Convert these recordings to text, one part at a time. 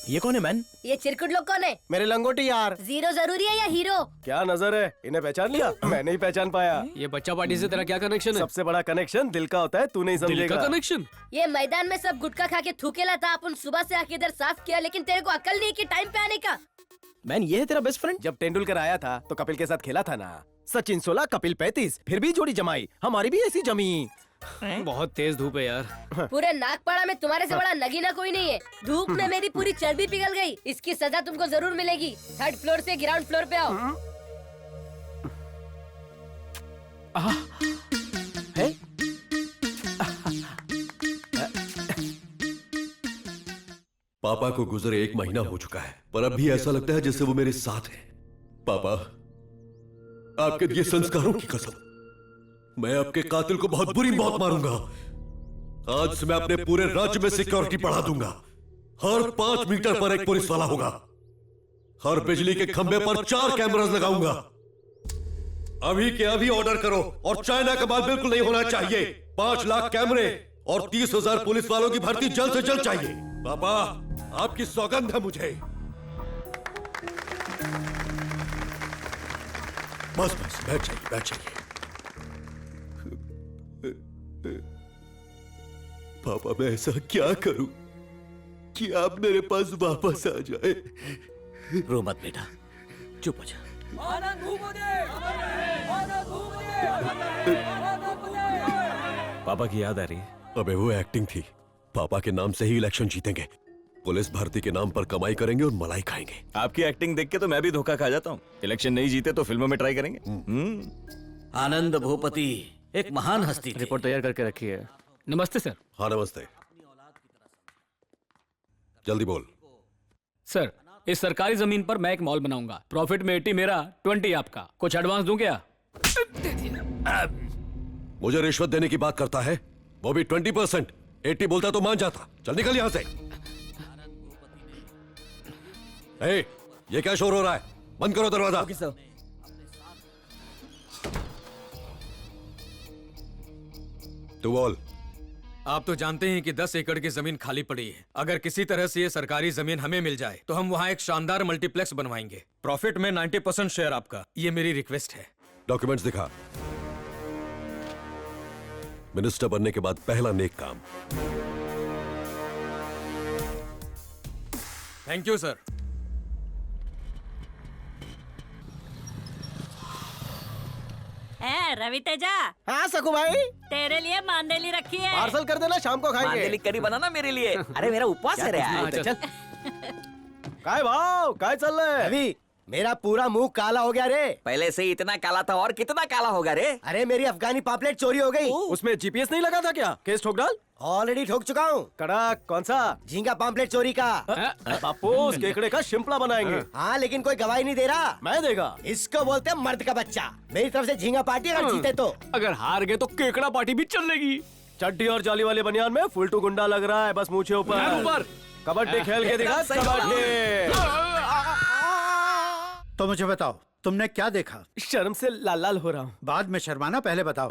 ये कौन है मैन? ये चिरकुट लोग कौन है? मेरे लंगोटी यार। जीरो जरूरी है या हीरो? क्या नजर है, इन्हें पहचान लिया? मैं नहीं पहचान पाया। ये बच्चा पार्टी से तेरा क्या कनेक्शन है? सबसे बड़ा कनेक्शन दिल का होता है, तू नहीं दिल समझेगा। का कनेक्शन? ये मैदान में सब गुटखा खा के थूकेला था, अपन सुबह से आके इधर साफ किया, लेकिन तेरे को अकल नहीं कि टाइम पे आने का। मैन ये है तेरा बेस्ट फ्रेंड? जब तेंदुलकर आया था तो कपिल के साथ खेला था ना। सचिन 16 कपिल 35, फिर भी जोड़ी जमाई, हमारी भी ऐसी जमी। बहुत तेज धूप है यार। पूरे नागपाड़ा में तुम्हारे से बड़ा नगीना कोई नहीं है। धूप में मेरी पूरी चर्बी पिघल गई। इसकी सजा तुमको जरूर मिलेगी। 3rd फ्लोर से ग्राउंड फ्लोर पे आओ। है? पापा को गुजरे 1 महीना हो चुका है, पर अब भी ऐसा लगता है जैसे वो मेरे साथ है। पापा, आपके दिए संस्कारों की कसम, मैं आपके कातिल को बहुत बुरी मौत मारूंगा। आज से मैं अपने पूरे राज्य में सिक्योरिटी बढ़ा दूंगा। हर 5 मीटर पर एक पुलिस वाला होगा। हर बिजली के खंभे पर 4 कैमरास लगाऊंगा। अभी के अभी ऑर्डर करो, और चाइना का माल बिल्कुल नहीं होना चाहिए। 5 लाख कैमरे और 30,000 पुलिस वालों की भर्ती जल्द से जल्द चाहिए। पापा, आपकी सौगंध है मुझे। बस बस, बैठ जाइए, बैठ जाइए। पापा, मैं ऐसा क्या करूं कि आप मेरे पास वापस आ जाए? रो मत बेटा, चुप हो जा। पापा की याद आ रही है? अबे वो एक्टिंग थी। पापा के नाम से ही इलेक्शन जीतेंगे, पुलिस भर्ती के नाम पर कमाई करेंगे और मलाई खाएंगे। आपकी एक्टिंग देख के तो मैं भी धोखा खा जाता हूँ। इलेक्शन नहीं जीते तो फिल्मों में ट्राई करेंगे। आनंद भूपति एक महान हस्ती थी। रिपोर्ट तैयार करके रखी है। नमस्ते सर। हाँ नमस्ते, जल्दी बोल। सर, इस सरकारी जमीन पर मैं एक मॉल बनाऊंगा। प्रॉफिट में 80 मेरा, 20 आपका। कुछ एडवांस दूं क्या? मुझे रिश्वत देने की बात करता है, वो भी 20%। 80 बोलता तो मान जाता। चल निकल यहां से। ए, ये क्या शोर हो रहा है? बंद करो दरवाजा। तू बोल। आप तो जानते हैं कि 10 एकड़ की जमीन खाली पड़ी है। अगर किसी तरह से ये सरकारी जमीन हमें मिल जाए तो हम वहां एक शानदार मल्टीप्लेक्स बनवाएंगे। प्रॉफिट में 90% शेयर आपका। ये मेरी रिक्वेस्ट है। डॉक्यूमेंट्स दिखा। मिनिस्टर बनने के बाद पहला नेक काम। Thank you sir. Ravi Teja, हाँ सकू भाई, तेरे लिए मांदेली रखी है। पार्सल कर देना, शाम को खाएंगे। मांदेली करी बनाना मेरे लिए। अरे मेरा उपवास है रे यार। चल। काय भाव, काय चल रहा है? अभी मेरा पूरा मुंह काला हो गया रे। पहले से ही इतना काला था, और कितना काला होगा रे? अरे मेरी अफगानी पापलेट चोरी हो गई। उसमें जीपीएस नहीं लगा था क्या? केस ठोक डाल। ऑलरेडी ठोक चुका हूँ। कड़क कौन सा? झींगा पापलेट चोरी का। बापू, उस केकड़े का शिंपला बनाएंगे। हाँ, लेकिन कोई गवाही नहीं दे रहा। मैं देगा। इसको बोलते हैं मर्द का बच्चा। मेरी तरफ से झींगा पार्टी, अगर जीते तो। अगर हार गए तो केकड़ा पार्टी भी चलेगी। चड्डी और जाली वाले बनियान में फुलटू गुंडा लग रहा है, बस मूछे ऊपर। कबड्डी खेल के दिखा। कबड्डी। तो मुझे बताओ, तुमने क्या देखा? शर्म से लाल लाल हो रहा हूँ। बाद में शर्माना, पहले बताओ।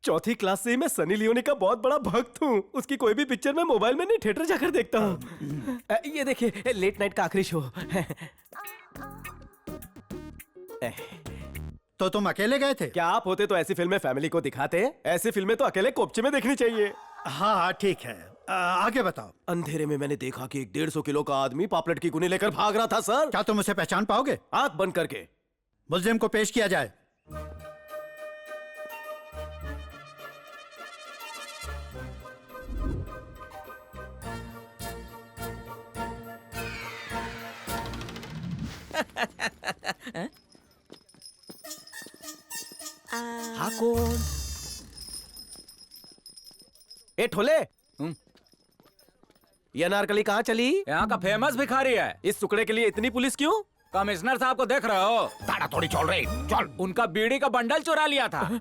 4th क्लास से ही मैं सनी लियोनी का बहुत बड़ा भक्त हूँ। उसकी कोई भी पिक्चर मैं मोबाइल में नहीं, थिएटर जाकर देखता हूँ। ये देखिए, लेट नाइट का आखिरी शो। तो तुम अकेले गए थे? क्या आप होते तो ऐसी फिल्में फैमिली को दिखाते? ऐसी फिल्में तो अकेले कोपचे में देखनी चाहिए। हाँ ठीक है, आगे बताओ। अंधेरे में मैंने देखा कि एक 150 किलो का आदमी पापलेट की गुनी लेकर भाग रहा था। सर, क्या तुम उसे पहचान पाओगे? आंख बंद करके। मुल्जिम को पेश किया जाए। हाँ कौन? ए ठोले, ये अनारकली कहाँ चली? यहाँ का फेमस भिखारी है। इस टुकड़े के लिए इतनी पुलिस क्यों? कमिश्नर साहब को देख रहे हो? ताड़ा थोड़ी चल रही। चल। उनका बीड़ी का बंडल चुरा लिया था।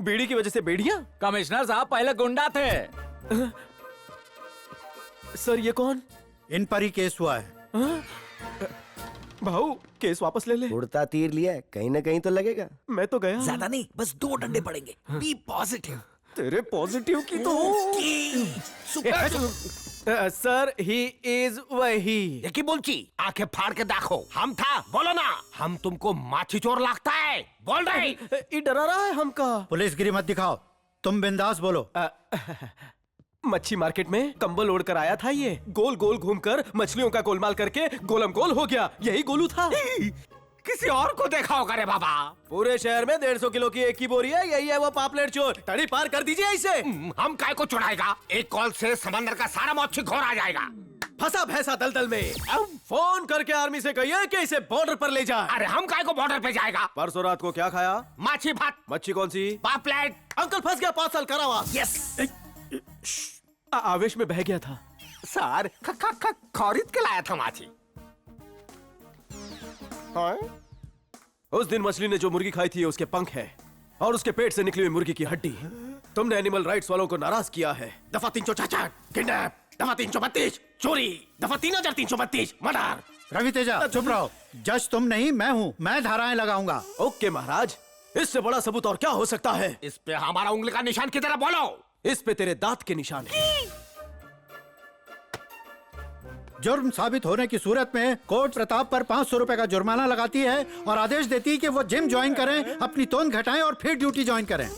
बीड़ी की वजह से बेड़ियां? कमिश्नर साहब पहले गुंडा थे। सर, ये कौन? इन पर ही केस हुआ है। भाऊ, केस वापस ले ले। उड़ता तीर लिया है, कहीं ना कहीं तो लगेगा। मैं तो गया। ज्यादा नहीं, बस 2 डंडे पड़ेंगे। B positive. तेरे पॉजिटिव की तो सर ही इज वही। की बोलची आंखें फाड़ के देखो, हम था, बोलो ना। हम तुमको माछी चोर लगता है, बोल रहे। ये डरा रहा है हमका। पुलिसगिरी मत दिखाओ, तुम बिंदास बोलो। मच्छी मार्केट में कंबल ओढ़ कर आया था ये, गोल गोल घूमकर मछलियों का गोलमाल करके गोलम गोल हो गया। यही गोलू था। किसी और को देखा होगा रे बाबा। पूरे शहर में 150 किलो की एक ही बोरी है, यही है वो पापलेट चोर। तड़ी पार कर दीजिए इसे। हम काय को चुराएगा? एक कॉल से समंदर का सारा मच्छी घोर आ जाएगा। फंसा भैंसा दलदल में। फोन करके आर्मी से कहिए कि इसे बॉर्डर पर ले जाए। अरे हम काय को बॉर्डर पे जाएगा? परसों रात को क्या खाया? माछी भात। मच्छी कौन सी? पापलेट। अंकल फंस गया 5 साल कारावास। यस। आवेश में बह गया था। सर खरीद के लाया था माछी। उस दिन मछली ने जो मुर्गी खाई थी उसके पंख है और उसके पेट से निकली हुई मुर्गी की हड्डी। तुमने एनिमल राइट्स वालों को नाराज किया है। दफा 366 किडनैप, दफा 332 चोरी, दफा 3332 मर्डर। रवि तेजा चुप रहो। जज तुम नहीं मैं हूँ, मैं धाराएं लगाऊंगा। ओके महाराज, इससे बड़ा सबूत और क्या हो सकता है? इस पे हमारा उंगली का निशान किधर है बोलो? इस पे तेरे दांत के निशान है। जुर्म साबित होने की सूरत में कोर्ट प्रताप पर 500 रुपए का जुर्माना लगाती है और आदेश देती है कि वो जिम ज्वाइन करें, अपनी तोंद घटाएं और फिर ड्यूटी ज्वाइन करें।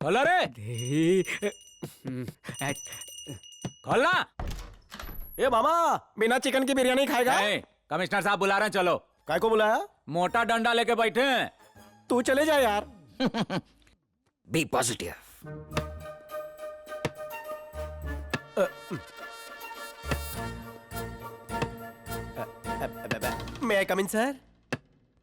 खोलो रे, खोलना। ए मामा, बिना चिकन की बिरयानी खाएगा? कमिश्नर साहब बुला रहे हैं, चलो। काय को बुलाया? मोटा डंडा लेके बैठे हैं। तू चले जा यार। Be positive. मैं आई कम इन सर?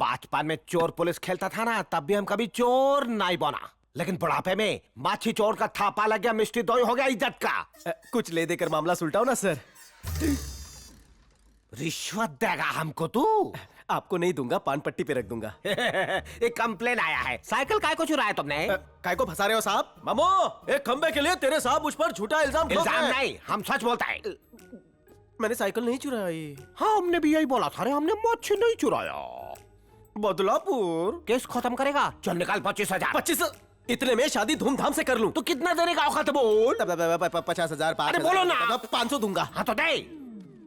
बचपन में चोर पुलिस खेलता था ना, तब भी हम कभी चोर नहीं बना, लेकिन बुढ़ापे में माछी चोर का थापा लग गया, मिष्टी दोई हो गया इज्जत का। कुछ ले देकर मामला सुलटाओ ना सर। रिश्वत देगा हमको तू? आपको नहीं दूंगा, पान पट्टी पे रख दूंगा। एक कंप्लेन आया है, साइकिल काय को चुराया तुमने? काय को फंसा रहे हो साहब? मामो, एक खंबे के लिए तेरे साहब मुझ पर झूठा इल्जाम ठोक रहे हैं। नहीं, हम सच बोलता है। मैंने साइकिल नहीं चुराई। हाँ, हमने भी यही बोला था रे, हमने मच्छी नहीं चुराया। बदलापुर केस खत्म करेगा, चल निकाल 25,000। 25 इतने में शादी धूमधाम से कर लूं तो कितना देने का औकात बोल? 50,000। अरे बोलो ना। 500 दूंगा। हाँ तो दे।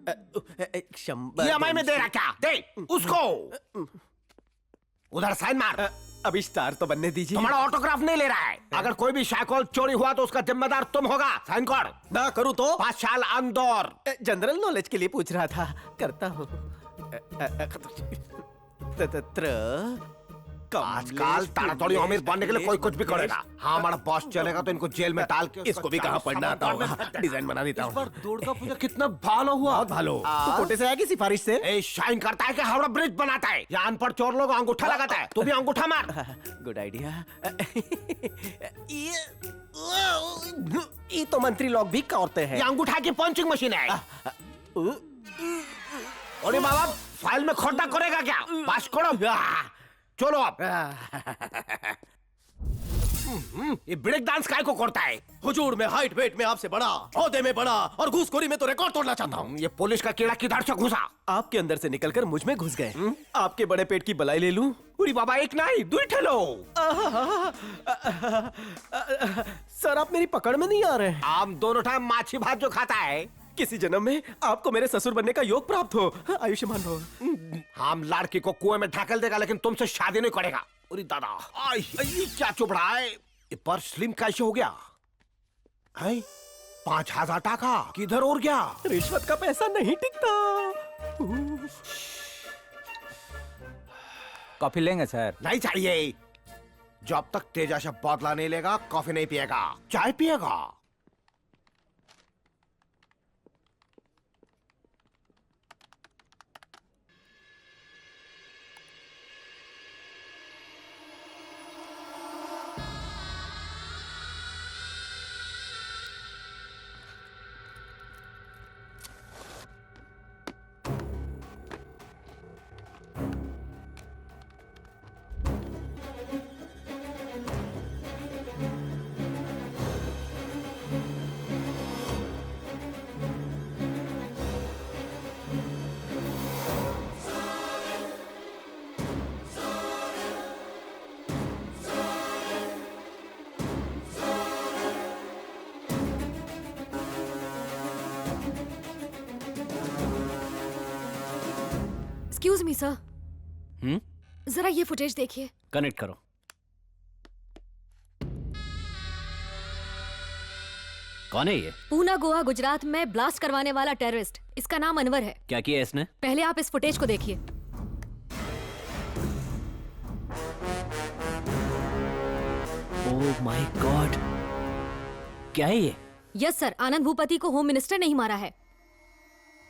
EMI में दे रहा क्या? दे उसको। उधर साइन मार। अभी स्टार तो बनने दीजिए। तुम्हारा ऑटोग्राफ नहीं ले रहा है। अगर कोई भी साइकिल चोरी हुआ तो उसका जिम्मेदार तुम होगा। साइन कर। ना करूं तो? 5 साल अंदर। जनरल नॉलेज के लिए पूछ रहा था, करता हूँ। आजकल ताड़ातोड़ी अमीर बनने के लिए कोई कुछ भी करेगा। हाँ, हमारा बॉस चलेगा तो इनको जेल में डाल के इसको भी कहाँ पढ़ना आता होगा, डिजाइन बना देता हूँ। दुर्गा पूजा कितना भालो हुआ। बहुत भालो। तू कोटे से आया कि सिफारिश से? ए, शाइन करता है कि हावड़ा ब्रिज बनाता है। यहाँ अनपढ़ चोर लोग अंगूठा लगाता है, तू भी अंगूठा मार। Good idea. ये तो मंत्री लोग भी करते हैं। ये अंगूठा की पंचिंग मशीन है। अरे बाबा, फाइल में खोटा करेगा क्या? पास करो। चलो अब। ये ब्रेक डांस काय को करता है? हुजूर, मैं हाइट वेट में आपसे बड़ा, ओहदे में बड़ा और घूसखोरी में तो रिकॉर्ड तोड़ना चाहता हूँ। ये पुलिस का कीड़ा किधर से घुसा? आपके अंदर से निकलकर मुझ में घुस गए। आपके बड़े पेट की बलाई ले लूं? पूरी बाबा, एक नहीं दो ठेलो। सर, आप मेरी पकड़ में नहीं आ रहे। आप दोनों टाइम माछी भात जो खाता है, किसी जन्म में आपको मेरे ससुर बनने का योग प्राप्त हो। आयुष्मान भव। हम लड़की को कुएं में ढकेल देगा, लेकिन तुमसे शादी नहीं करेगा। अरे दादा, ये क्या चुप रहा है? ये पर स्लिम कैसे हो गया? 5,000 टाका किधर और गया? रिश्वत का पैसा नहीं टिकता। कॉफी लेंगे सर? नहीं चाहिए। जब तक तेजा से बदला नहीं लेगा, कॉफी नहीं पिएगा, चाय पिएगा। मी सर, जरा ये फुटेज देखिए। कनेक्ट करो। कौन है ये? पूना, गोवा, गुजरात में ब्लास्ट करवाने वाला टेररिस्ट। इसका नाम अनवर है। क्या किया इसने? पहले आप इस फुटेज को देखिए। ओह माय गॉड, क्या है ये? यस सर, आनंद भूपति को होम मिनिस्टर नहीं मारा है।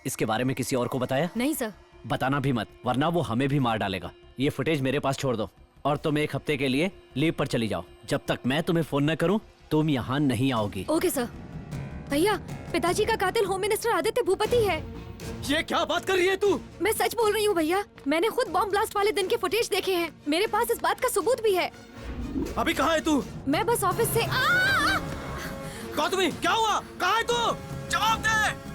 इसके बारे में किसी और को बताया? नहीं सर। बताना भी मत, वरना वो हमें भी मार डालेगा। ये फुटेज मेरे पास छोड़ दो और तुम 1 हफ्ते के लिए लीव पर चली जाओ। जब तक मैं तुम्हें फोन न करूं, तुम यहाँ नहीं आओगी। Okay sir. भैया, पिताजी का कातिल होम मिनिस्टर आदित्य भूपति है। ये क्या बात कर रही है तू? मैं सच बोल रही हूँ भैया, मैंने खुद बॉम्ब ब्लास्ट वाले दिन के फुटेज देखे हैं। मेरे पास इस बात का सबूत भी है। अभी कहाँ है तू? मैं बस ऑफिस से गौतमी, क्या हुआ? कहाँ है तू? जवाब दे।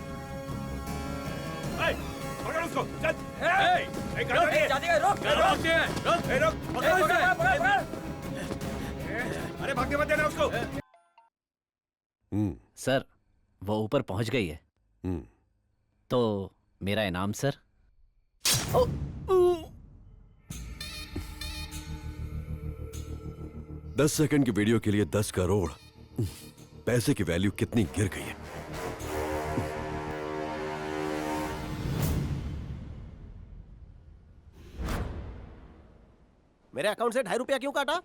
पकड़ उसको, चल। अरे भागने मत देना उसको। सर, वो ऊपर पहुंच गई है। तो मेरा इनाम सर। 10 सेकंड की वीडियो के लिए 10 करोड़। पैसे की वैल्यू कितनी गिर गई है। मेरे अकाउंट से 2.5 रुपया क्यों काटा?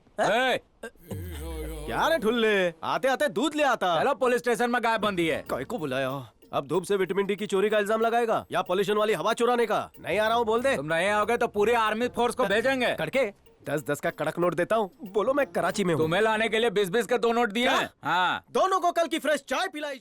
क्या रे ठुल्ले, आते आते दूध ले आता। चलो पुलिस स्टेशन में गायबंदी है। काय को बुलाया? अब धूप से विटामिन डी की चोरी का इल्जाम लगाएगा या पॉल्यूशन वाली हवा चुराने का? नहीं आ रहा हूँ बोल दे। तुम नहीं आओगे तो पूरी आर्मी फोर्स को भेजेंगे। करके 10-10 का कड़क नोट देता हूँ। बोलो मैं कराची में हूँ। तुम्हें लाने के लिए 20-20 के 2 नोट दिए हैं। हाँ, दोनों को कल की फ्रेश चाय पिलाई।